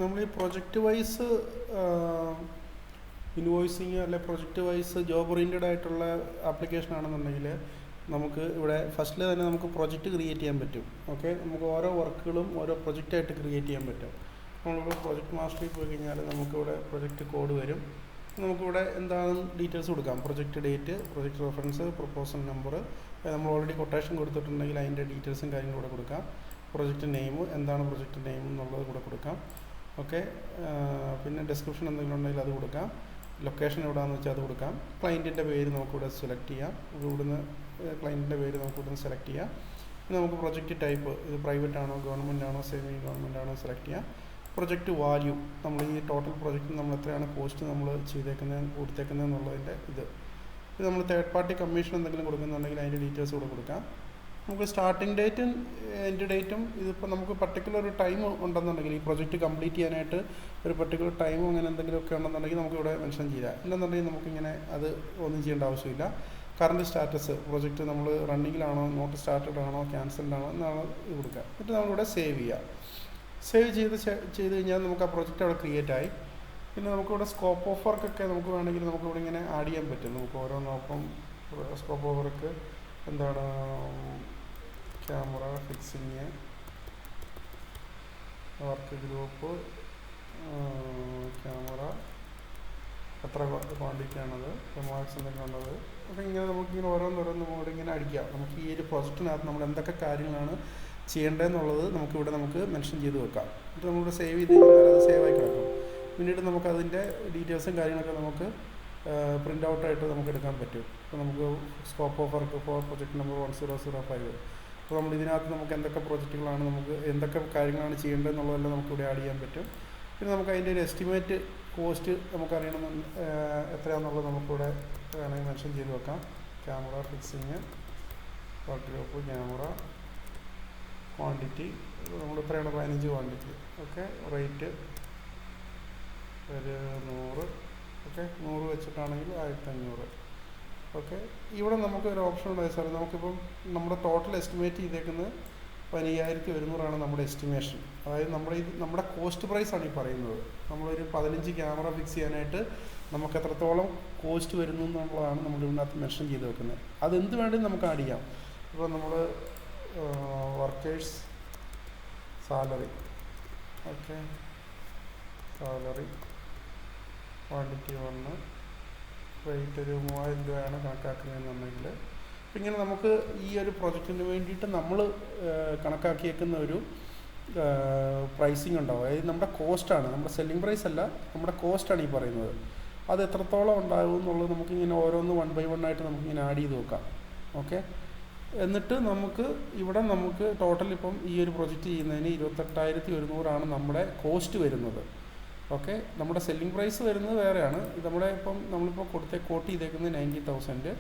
നമ്മൾ ഈ project vice invoicing അല്ലെ പ്രൊജക്റ്റ് വൈസ് ജോബ് ഓറിയൻറ്റഡ് ആയിട്ടുള്ള ആപ്ലിക്കേഷൻ ആണെന്നുണ്ടെങ്കിൽ നമുക്ക് ഇവിടെ ഫസ്റ്റിൽ തന്നെ നമുക്ക് പ്രൊജക്റ്റ് ക്രിയേറ്റ് ചെയ്യാൻ പറ്റും. ഓക്കെ, നമുക്ക് ഓരോ വർക്കുകളും ഓരോ പ്രൊജക്റ്റായിട്ട് ക്രിയേറ്റ് ചെയ്യാൻ പറ്റും. നമ്മളിപ്പോൾ പ്രൊജക്റ്റ് മാസ്റ്ററിൽ പോയി കഴിഞ്ഞാൽ നമുക്കിവിടെ പ്രൊജക്റ്റ് കോഡ് വരും. നമുക്കിവിടെ എന്താണെന്ന് ഡീറ്റെയിൽസ് കൊടുക്കാം. Project date, project reference, proposal number, നമ്മൾ ഓൾറെഡി കൊട്ടേഷൻ കൊടുത്തിട്ടുണ്ടെങ്കിൽ അതിൻ്റെ ഡീറ്റെയിൽസും കാര്യങ്ങളും കൂടെ കൊടുക്കാം. പ്രൊജക്റ്റ് നെയിം, എന്താണ് പ്രൊജക്റ്റ് നെയിം എന്നുള്ളത് കൂടെ കൊടുക്കാം. ഓക്കെ, പിന്നെ ഡിസ്ക്രിപ്ഷൻ എന്തെങ്കിലും ഉണ്ടെങ്കിൽ അത് കൊടുക്കാം. ലൊക്കേഷൻ എവിടെയാണെന്ന് വെച്ചാൽ അത് കൊടുക്കാം. ക്ലയൻറ്റിൻ്റെ പേര് നമുക്കിവിടെ സെലക്ട് ചെയ്യാം. ഇവിടുന്ന് ക്ലയൻറ്റിൻ്റെ പേര് നമുക്കിവിടുന്ന് സെലക്ട് ചെയ്യാം. പിന്നെ നമുക്ക് പ്രൊജക്റ്റ് ടൈപ്പ്, ഇത് പ്രൈവറ്റ് ആണോ ഗവൺമെൻറ് ആണോ സെമി ഗവൺമെൻറ് ആണോ സെലക്ട് ചെയ്യാം. പ്രൊജക്റ്റ് വാല്യൂ, നമ്മൾ ഈ ടോട്ടൽ പ്രൊജക്റ്റിന് നമ്മൾ എത്രയാണ് കോസ്റ്റ് നമ്മൾ കൊടുത്തേക്കുന്നത് എന്നുള്ളതിൻ്റെ ഇത് നമ്മൾ തേർഡ് പാർട്ടി കമ്മീഷൻ എന്തെങ്കിലും കൊടുക്കുന്നുണ്ടെങ്കിൽ അതിൻ്റെ ഡീറ്റെയിൽസ് കൂടെ കൊടുക്കാം. നമുക്ക് സ്റ്റാർട്ടിംഗ് ഡേറ്റും എൻഡ് ഡേറ്റും ഇതിപ്പോൾ നമുക്ക് പർട്ടിക്കുലർ ഒരു ടൈം ഉണ്ടെന്നുണ്ടെങ്കിൽ ഈ പ്രൊജക്റ്റ് കംപ്ലീറ്റ് ചെയ്യാനായിട്ട് ഒരു പർട്ടിക്കുലർ ടൈമും അങ്ങനെ എന്തെങ്കിലുമൊക്കെ ഉണ്ടെന്നുണ്ടെങ്കിൽ നമുക്കിവിടെ മെൻഷൻ ചെയ്യാം. ഇല്ലെന്നുണ്ടെങ്കിൽ നമുക്കിങ്ങനെ അത് ഒന്നും ചെയ്യേണ്ട ആവശ്യമില്ല. കറണ്ട് സ്റ്റാറ്റസ്, പ്രൊജക്റ്റ് നമ്മൾ റണ്ണിങ്ങിലാണോ, നോട്ട് സ്റ്റാർട്ടഡ് ആണോ, ക്യാൻസൽഡ് ആണോ എന്നാണ് ഇത് കൊടുക്കുക. എന്നിട്ട് നമ്മളിവിടെ സേവ് ചെയ്യുക. സേവ് ചെയ്ത് കഴിഞ്ഞാൽ നമുക്ക് ആ പ്രൊജക്റ്റ് അവിടെ ക്രിയേറ്റ് ആയി. പിന്നെ നമുക്കിവിടെ സ്കോപ്പ് ഓഫ് വർക്കൊക്കെ നമുക്ക് വേണമെങ്കിൽ നമുക്കിവിടെ ഇങ്ങനെ ആഡ് ചെയ്യാൻ പറ്റും. നമുക്ക് ഓരോന്നോപ്പം സ്കോപ്പ് ഓഫ് വർക്ക് എന്താണ്, camera fixing, work group, camera എത്ര ക്വാണ്ടിറ്റി ആണത്, മാർക്സ് എന്തൊക്കെ ഉള്ളത്, അപ്പോൾ ഇങ്ങനെ നമുക്കിങ്ങനെ ഓരോന്നോരോന്ന് ഇവിടെ ഇങ്ങനെ അടിക്കാം. നമുക്ക് ഈ ഒരു പ്രൊജക്റ്റിനകത്ത് നമ്മൾ എന്തൊക്കെ കാര്യങ്ങളാണ് ചെയ്യേണ്ടതെന്നുള്ളത് നമുക്കിവിടെ നമുക്ക് മെൻഷൻ ചെയ്ത് വെക്കാം. എന്നിട്ട് നമ്മളിവിടെ സേവ് ചെയ്ത് കഴിഞ്ഞാൽ അത് സേവ് ആയി കിടക്കും. പിന്നീട് നമുക്കതിൻ്റെ ഡീറ്റെയിൽസും കാര്യങ്ങളൊക്കെ നമുക്ക് പ്രിൻ്റ് ഔട്ടായിട്ട് നമുക്ക് എടുക്കാൻ പറ്റും. ഇപ്പോൾ നമുക്ക് scope of work for project number 1005. അപ്പോൾ നമ്മൾ ഇതിനകത്ത് നമുക്ക് എന്തൊക്കെ പ്രൊജക്റ്റുകളാണ്, നമുക്ക് എന്തൊക്കെ കാര്യങ്ങളാണ് ചെയ്യേണ്ടതെന്നുള്ളതെല്ലാം നമുക്കിവിടെ ആഡ് ചെയ്യാൻ പറ്റും. പിന്നെ നമുക്ക് അതിൻ്റെ ഒരു എസ്റ്റിമേറ്റ് കോസ്റ്റ് നമുക്കറിയണം എത്രയാണെന്നുള്ളത് നമുക്കിവിടെ വേണമെങ്കിൽ മെൻഷൻ ചെയ്ത് വെക്കാം. Camera fixing, work group, camera, quantity നമ്മൾ എത്രയാണ്, 15 ക്വാണ്ടിറ്റി. ഓക്കെ, റേറ്റ് ഒരു 100. ഓക്കെ, 100 വെച്ചിട്ടാണെങ്കിൽ 1500. ഓക്കെ, ഇവിടെ നമുക്ക് ഒരു ഓപ്ഷൻ ഉണ്ടായി സാർ. നമുക്കിപ്പം നമ്മുടെ ടോട്ടൽ എസ്റ്റിമേറ്റ് ചെയ്തേക്കുന്നത് 15,100 നമ്മുടെ എസ്റ്റിമേഷൻ. അതായത് നമ്മുടെ കോസ്റ്റ് പ്രൈസാണ് ഈ പറയുന്നത്. നമ്മളൊരു 15 ക്യാമറ ഫിക്സ് ചെയ്യാനായിട്ട് നമുക്ക് എത്രത്തോളം കോസ്റ്റ് വരുന്നു എന്നുള്ളതാണ് നമ്മൾ ഇതിനകത്ത് മെൻഷൻ ചെയ്ത് വെക്കുന്നത്. അതെന്ത് വേണമെങ്കിലും നമുക്ക് ആഡ് ചെയ്യാം. ഇപ്പോൾ നമ്മൾ workers salary, okay, salary quantity 1, rate ഒരു 3000 രൂപയാണ് കണക്കാക്കുന്നതെന്നുണ്ടെങ്കിൽ ഇങ്ങനെ നമുക്ക് ഈ ഒരു പ്രൊജക്റ്റിന് വേണ്ടിയിട്ട് നമ്മൾ കണക്കാക്കിയേക്കുന്ന ഒരു പ്രൈസിങ് ഉണ്ടാവും. അതായത് നമ്മുടെ കോസ്റ്റാണ്, നമ്മുടെ സെല്ലിംഗ് പ്രൈസ് അല്ല, നമ്മുടെ കോസ്റ്റാണ് ഈ പറയുന്നത്. അത് എത്രത്തോളം ഉണ്ടാകും എന്നുള്ളത് നമുക്കിങ്ങനെ ഓരോന്ന് 1 by 1 ആയിട്ട് നമുക്കിങ്ങനെ ആഡ് ചെയ്ത് നോക്കാം. ഓക്കെ, എന്നിട്ട് നമുക്ക് ഇവിടെ നമുക്ക് ടോട്ടൽ ഇപ്പം ഈ ഒരു പ്രൊജക്റ്റ് ചെയ്യുന്നതിന് 28,100 നമ്മുടെ കോസ്റ്റ് വരുന്നത്. ഓക്കെ, നമ്മുടെ സെല്ലിംഗ് പ്രൈസ് വരുന്നത് വേറെയാണ്. നമ്മളിപ്പോൾ കോട്ട് ചെയ്തേക്കുന്നത് 90,000.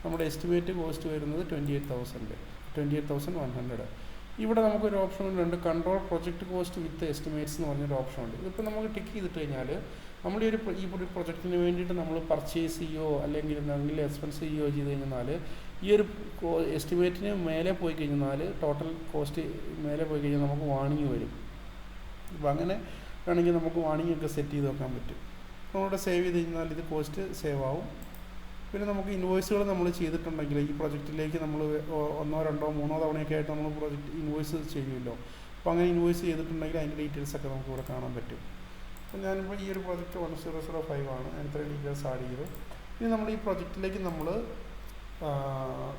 നമ്മുടെ എസ്റ്റിമേറ്റ് കോസ്റ്റ് വരുന്നത് 28,100. ഇവിടെ നമുക്കൊരു ഓപ്ഷൻ ഉണ്ട്, കൺട്രോൾ പ്രൊജക്റ്റ് കോസ്റ്റ് വിത്ത് എസ്റ്റിമേറ്റ്സ് എന്ന് പറഞ്ഞൊരു ഓപ്ഷൻ ഉണ്ട്. ഇതിപ്പോൾ നമുക്ക് ടിക്ക് ചെയ്തിട്ട് കഴിഞ്ഞാൽ നമ്മൾ ഈ പ്രൊജക്റ്റിന് വേണ്ടിയിട്ട് നമ്മൾ പർച്ചേസ് ചെയ്യുകയോ അല്ലെങ്കിൽ എന്തെങ്കിലും എക്സ്പെൻസ് ചെയ്യുകയോ ചെയ്ത് കഴിഞ്ഞാൽ ഈ ഒരു എസ്റ്റിമേറ്റിന് മേലെ പോയി കഴിഞ്ഞാൽ, ടോട്ടൽ കോസ്റ്റ് മേലെ പോയി കഴിഞ്ഞാൽ നമുക്ക് വാണിംഗ് വരും. അപ്പോൾ അങ്ങനെ വേണമെങ്കിൽ നമുക്ക് വാണിംഗ് ഒക്കെ സെറ്റ് ചെയ്ത് വെക്കാൻ പറ്റും. നമ്മളിവിടെ സേവ് ചെയ്ത് കഴിഞ്ഞാൽ ഇത് കോസ്റ്റ് സേവ് ആവും. പിന്നെ നമുക്ക് ഇൻവോയ്സുകൾ നമ്മൾ ചെയ്തിട്ടുണ്ടെങ്കിൽ ഈ പ്രൊജക്റ്റിലേക്ക് നമ്മൾ 1, 2, 3 തവണയൊക്കെ ആയിട്ട് നമ്മൾ പ്രൊജക്റ്റ് ഇൻവോയ്സ് ചെയ്യുമല്ലോ. അപ്പോൾ അങ്ങനെ ഇൻവോയ്സ് ചെയ്തിട്ടുണ്ടെങ്കിൽ അതിൻ്റെ ഡീറ്റെയിൽസൊക്കെ നമുക്ക് ഇവിടെ കാണാൻ പറ്റും. അപ്പോൾ ഞാനിപ്പോൾ ഈ ഒരു പ്രൊജക്റ്റ് 1005 ആണ്, ഞാൻ ഇത്രയും ഡീറ്റെയിൽസ് ആഡ് ചെയ്തു. ഇനി നമ്മൾ ഈ പ്രൊജക്റ്റിലേക്ക് നമ്മൾ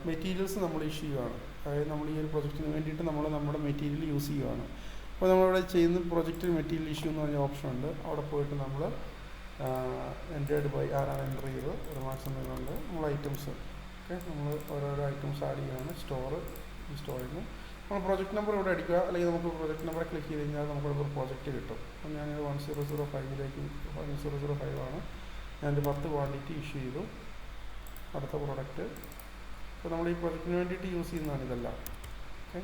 മെറ്റീരിയൽസ് നമ്മൾ ഇഷ്യൂ ചെയ്യുകയാണ്. അതായത് നമ്മൾ ഈ ഒരു പ്രൊജക്റ്റിന് വേണ്ടിയിട്ട് നമ്മുടെ മെറ്റീരിയൽ യൂസ് ചെയ്യുകയാണ്. അപ്പോൾ നമ്മളിവിടെ ചെയ്യുന്ന പ്രൊജക്റ്റ് മെറ്റീരിയൽ ഇഷ്യൂ എന്ന് പറഞ്ഞ ഓപ്ഷൻ ഉണ്ട്. അവിടെ പോയിട്ട് നമ്മൾ എൻറ്റേർഡ് ബൈ ആരാണ് എൻ്റർ ചെയ്ത് റിമാർക്സ് എന്തെങ്കിലുണ്ട്, നമ്മൾ ഐറ്റംസ്, ഓക്കെ, നമ്മൾ ഓരോരോ ഐറ്റംസ് ആഡ് ചെയ്യുകയാണ്. ഈ സ്റ്റോറിൽ നിന്ന് നമ്മൾ പ്രൊജക്റ്റ് നമ്പർ ഇവിടെ അടിക്കുക, അല്ലെങ്കിൽ നമുക്ക് പ്രൊജക്റ്റ് നമ്പർ ക്ലിക്ക് ചെയ്ത് കഴിഞ്ഞാൽ നമുക്കൊരു പ്രൊജക്റ്റ് കിട്ടും. അപ്പോൾ ഞാനിത് 1005 ആണ്. ഞാനൊരു 10 ക്വാണ്ടിറ്റി ഇഷ്യൂ ചെയ്തു. അടുത്ത പ്രൊഡക്റ്റ് ഇപ്പോൾ നമ്മൾ ഈ പ്രൊജക്റ്റിന് വേണ്ടിയിട്ട് യൂസ് ചെയ്യുന്നതാണ് ഇതെല്ലാം. ഓക്കെ,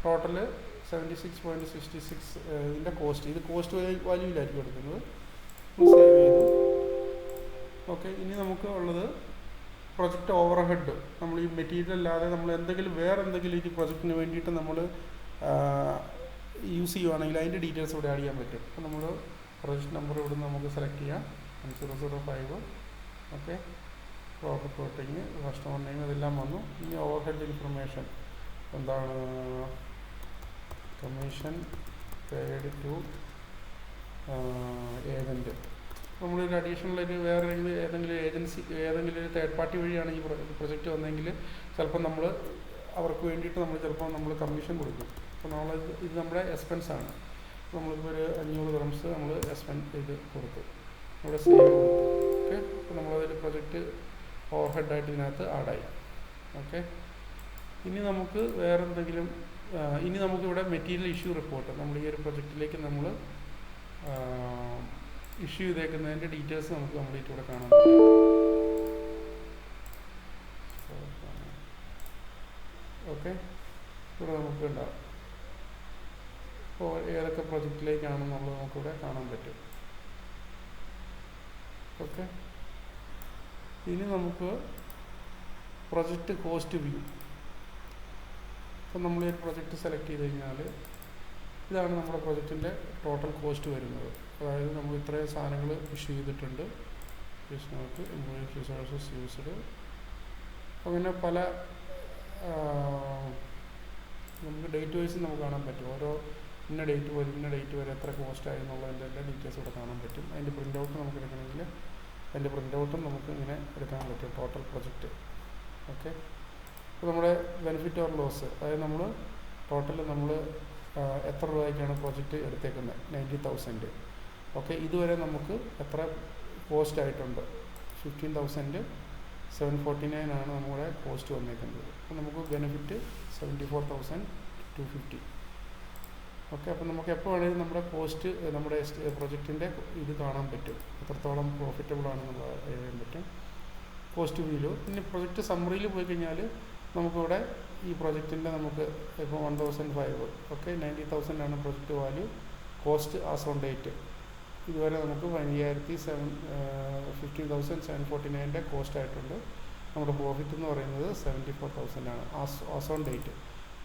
ടോട്ടൽ 76.66 ഇതിൻ്റെ കോസ്റ്റ്. ഇത് കോസ്റ്റ് വാല്യൂയിലായിരിക്കും എടുക്കുന്നത്. സേവ് ചെയ്തു. ഓക്കെ, ഇനി നമുക്ക് ഉള്ളത് പ്രൊജക്റ്റ് ഓവർ ഹെഡ് നമ്മൾ ഈ മെറ്റീരിയൽ അല്ലാതെ നമ്മൾ വേറെ എന്തെങ്കിലും ഈ പ്രൊജക്റ്റിന് വേണ്ടിയിട്ട് നമ്മൾ യൂസ് ചെയ്യുവാണെങ്കിൽ അതിൻ്റെ ഡീറ്റെയിൽസ് ഇവിടെ ആഡ് ചെയ്യാൻ പറ്റും. അപ്പോൾ നമ്മൾ പ്രൊജക്റ്റ് നമ്പർ ഇവിടെ നിന്ന് നമുക്ക് സെലക്ട് ചെയ്യാം 1005. Okay, proper coating, customer name ഇതെല്ലാം വന്നു. ഇനി ഓവർ ഹെഡ് ഇൻഫർമേഷൻ എന്താണ്? Commission paid to agent. നമ്മളൊരു അഡീഷണൽ വേറെ ഏതെങ്കിലും ഏജൻസി ഏതെങ്കിലും ഒരു തേർഡ് പാർട്ടി വഴിയാണ് ഈ പ്രൊജക്റ്റ് വന്നതെങ്കിൽ ചിലപ്പോൾ നമ്മൾ അവർക്ക് വേണ്ടിയിട്ട് നമ്മൾ കമ്മീഷൻ കൊടുക്കും. അപ്പോൾ ഇത് നമ്മുടെ എക്സ്പെൻസ് ആണ്. നമ്മളിപ്പോൾ ഒരു 500 dirhams നമ്മൾ എക്സ്പെൻസ് ഇത് കൊടുത്തു, ഇവിടെ സേവ് കൊടുത്തു. ഓക്കെ, അപ്പോൾ നമ്മളതൊരു പ്രൊജക്റ്റ് ഓവർ ഹെഡായിട്ട് ഇതിനകത്ത് ആഡായി. ഓക്കെ, ഇനി നമുക്ക് വേറെ എന്തെങ്കിലും ഇനി നമുക്കിവിടെ മെറ്റീരിയൽ ഇഷ്യൂ റിപ്പോർട്ട് നമ്മൾ ഈ ഒരു പ്രൊജക്റ്റിലേക്ക് നമ്മൾ ഇഷ്യൂ ചെയ്തേക്കുന്നതിൻ്റെ ഡീറ്റെയിൽസ് നമുക്ക് കംപ്ലീറ്റ് ഇവിടെ കാണാൻ പറ്റും. ഓക്കെ, ഇവിടെ നമുക്ക് ഉണ്ടാവും. അപ്പോൾ ഏതൊക്കെ പ്രൊജക്റ്റിലേക്കാണെന്നുള്ളത് നമുക്കിവിടെ കാണാൻ പറ്റും. ഓക്കെ, ഇനി നമുക്ക് പ്രൊജക്റ്റ് കോസ്റ്റ് വ്യൂ. അപ്പോൾ നമ്മൾ ഈ പ്രൊജക്റ്റ് സെലക്ട് ചെയ്ത് കഴിഞ്ഞാൽ ഇതാണ് നമ്മുടെ പ്രൊജക്റ്റിൻ്റെ ടോട്ടൽ കോസ്റ്റ് വരുന്നത്. അതായത് നമ്മൾ ഇത്രയും സാധനങ്ങൾ ഇഷ്യൂ ചെയ്തിട്ടുണ്ട്. നമുക്ക് ഇംപ്ലോയീസ് റിസോഴ്സസ് യൂസ്ഡ്, അങ്ങനെ പല നമുക്ക് ഡേറ്റ് വൈസ് നമുക്ക് കാണാൻ പറ്റും. ഓരോ ഇന്ന ഡേറ്റ് വരെ എത്ര കോസ്റ്റ് ആയി എന്നുള്ളതിൻ്റെ എല്ലാ ഡീറ്റെയിൽസ് ഇവിടെ കാണാൻ പറ്റും. അതിൻ്റെ പ്രിൻ്റ് ഔട്ട് നമുക്ക് എടുക്കണമെങ്കിൽ അതിൻ്റെ പ്രിൻ്റ് ഔട്ടും നമുക്ക് ഇങ്ങനെ എടുക്കാൻ പറ്റും, ടോട്ടൽ പ്രൊജക്റ്റ്. ഓക്കെ, അപ്പോൾ നമ്മുടെ ബെനിഫിറ്റ് ഓർ ലോസ്, അതായത് നമ്മൾ ടോട്ടൽ നമ്മൾ എത്ര രൂപയ്ക്കാണ് പ്രൊജക്റ്റ് എടുത്തേക്കുന്നത്? 90,000. ഓക്കെ, ഇതുവരെ നമുക്ക് എത്ര കോസ്റ്റ് ആയിട്ടുണ്ട്? 15,749 ആണ് നമ്മുടെ കോസ്റ്റ് വന്നേക്കുന്നത്. അപ്പോൾ നമുക്ക് ബെനിഫിറ്റ് 74,250. ഓക്കെ, അപ്പോൾ നമുക്ക് എപ്പോൾ വേണമെങ്കിലും നമ്മുടെ കോസ്റ്റ് നമ്മുടെ പ്രൊജക്റ്റിൻ്റെ ഇത് കാണാൻ പറ്റും, എത്രത്തോളം പ്രോഫിറ്റബിൾ ആണെന്നുള്ള അറിയാൻ പറ്റും കോസ്റ്റ് വ്യൂല്. പിന്നെ പ്രൊജക്റ്റ് സമ്മറിയിൽ പോയി കഴിഞ്ഞാൽ നമുക്കിവിടെ ഈ പ്രൊജക്റ്റിൻ്റെ നമുക്ക് ഇപ്പോൾ 1,005. ഓക്കെ, 90,000 ആണ് project value. Cost as on date ഇതുവരെ നമുക്ക് 15,749 കോസ്റ്റ് ആയിട്ടുണ്ട്. നമ്മുടെ പ്രോഫിറ്റ് എന്ന് പറയുന്നത് 74,000 ആണ് ആസ് ഓൺ ഡേറ്റ്.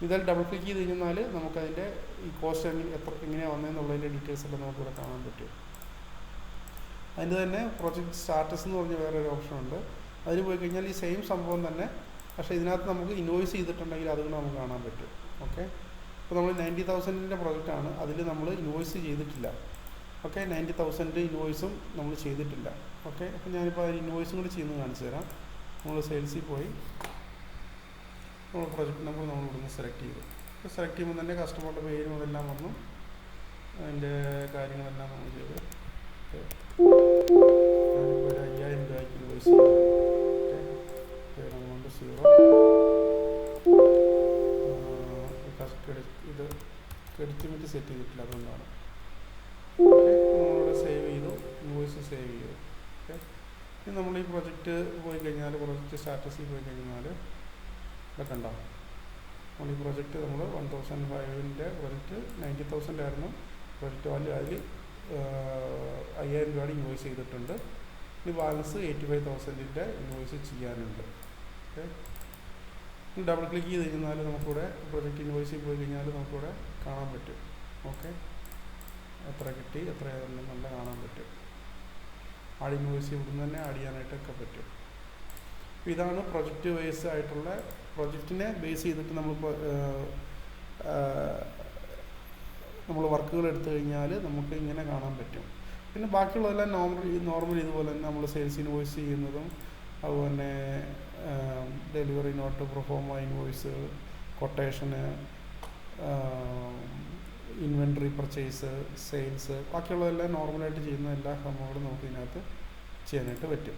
ഇതിൽ ഡബിൾ ക്ലിക്ക് ചെയ്ത് കഴിഞ്ഞാൽ നമുക്കതിൻ്റെ ഈ കോസ്റ്റ് എങ്ങനെയാണ് വന്നതെന്നുള്ളതിൻ്റെ ഡീറ്റെയിൽസ് എല്ലാം നമുക്കിവിടെ കാണാൻ പറ്റും. അതിൻ്റെ തന്നെ പ്രൊജക്റ്റ് സ്റ്റാറ്റസ് എന്ന് പറഞ്ഞ വേറൊരു ഓപ്ഷൻ ഉണ്ട്. അതിന് പോയി കഴിഞ്ഞാൽ ഈ സെയിം സംഭവം തന്നെ, പക്ഷേ ഇതിനകത്ത് നമുക്ക് ഇൻവോയ്സ് ചെയ്തിട്ടുണ്ടെങ്കിൽ അതുകൊണ്ട് നമുക്ക് കാണാൻ പറ്റും. ഓക്കെ, ഇപ്പോൾ നമ്മൾ 90,000 പ്രൊജക്റ്റാണ്, അതിൽ നമ്മൾ ഇൻവോയ്സ് ചെയ്തിട്ടില്ല. ഓക്കെ, 90,000 ഇൻവോയ്സും നമ്മൾ ചെയ്തിട്ടില്ല. ഓക്കെ, അപ്പോൾ ഞാനിപ്പോൾ അതിന് ഇൻവോയ്സും കൂടി ചെയ്യുന്നത് കാണിച്ചു തരാം. നമ്മൾ സെയിൽസിൽ പോയി നമ്മൾ പ്രൊജക്റ്റ് നമ്പർ നമ്മൾ ഇവിടുന്ന് സെലക്ട് ചെയ്തു. അപ്പോൾ സെലക്ട് ചെയ്യുമ്പോൾ തന്നെ കസ്റ്റമറുടെ പേരും അതെല്ലാം വന്നു, അതിൻ്റെ കാര്യങ്ങളെല്ലാം നമ്മൾ ചെയ്തു. ഞാനിപ്പോൾ ഒരു 5,000 രൂപയ്ക്ക് ഇൻവോയ്സ് ചെയ്തു. ഓക്കെ, പേരമൗണ്ട് 0. ഇത് ക്രെഡിറ്റ് ലിമിറ്റ് സെറ്റ് ചെയ്തിട്ടില്ല, അതുകൊണ്ടാണ്. ഓക്കെ, നമ്മളിവിടെ സേവ് ചെയ്തു, ഇൻവോയ്സ് സേവ് ചെയ്തു. ഓക്കെ, ഇനി നമ്മൾ ഈ പ്രൊജക്റ്റ് പോയി കഴിഞ്ഞാൽ പ്രൊജക്റ്റ് സ്റ്റാറ്റസിൽ പോയി കഴിഞ്ഞാൽ ഇതൊക്കെ ഉണ്ടാവും. നമ്മൾ ഈ പ്രൊജക്റ്റ് നമ്മൾ 1,005 പ്രൊജക്റ്റ് 90,000 ആയിരുന്നു പ്രൊജക്റ്റ് വാല്യൂ. അതിൽ 5,000 രൂപയുടെ ഇൻവോയ്സ് ചെയ്തിട്ടുണ്ട്. ഇനി ബാലൻസ് 85,000 ഇൻവോയ്സ് ചെയ്യാനുണ്ട്. ഓക്കെ, ഡബിൾ ക്ലിക്ക് ചെയ്ത് കഴിഞ്ഞാൽ നമുക്കിവിടെ പ്രൊജക്റ്റ് ഇൻവോയ്സിൽ പോയി കഴിഞ്ഞാൽ നമുക്കിവിടെ കാണാൻ പറ്റും. ഓക്കെ, എത്ര കിട്ടി എത്രയാണെന്നുള്ള കാണാൻ പറ്റും. ആഡ് ഇൻവോയ്സ് ഇവിടുന്ന് തന്നെ ആഡ് ചെയ്യാനായിട്ടൊക്കെ പറ്റും. അപ്പോൾ ഇതാണ് പ്രൊജക്റ്റ് ബേസ് ആയിട്ടുള്ള, പ്രൊജക്റ്റിനെ ബേസ് ചെയ്തിട്ട് നമ്മൾ വർക്കുകൾ എടുത്തു കഴിഞ്ഞാൽ നമുക്ക് ഇങ്ങനെ കാണാൻ പറ്റും. പിന്നെ ബാക്കിയുള്ളതെല്ലാം നോർമൽ ഇതുപോലെ തന്നെ നമ്മൾ സെയിൽസ് ഇൻവോയ്സ് ചെയ്യുന്നതും അതുപോലെ ഡെലിവറി നോട്ട്, പ്രൊഫോമ ഇൻവോയ്സ്, കൊട്ടേഷന്, ഇൻവെൻട്രി പർച്ചേസ്, സെയിൽസ്, ബാക്കിയുള്ളതെല്ലാം നോർമലായിട്ട് ചെയ്യുന്ന എല്ലാ സംഭവങ്ങളും നമുക്ക് ഇതിനകത്ത് ചെയ്യാനായിട്ട് പറ്റും.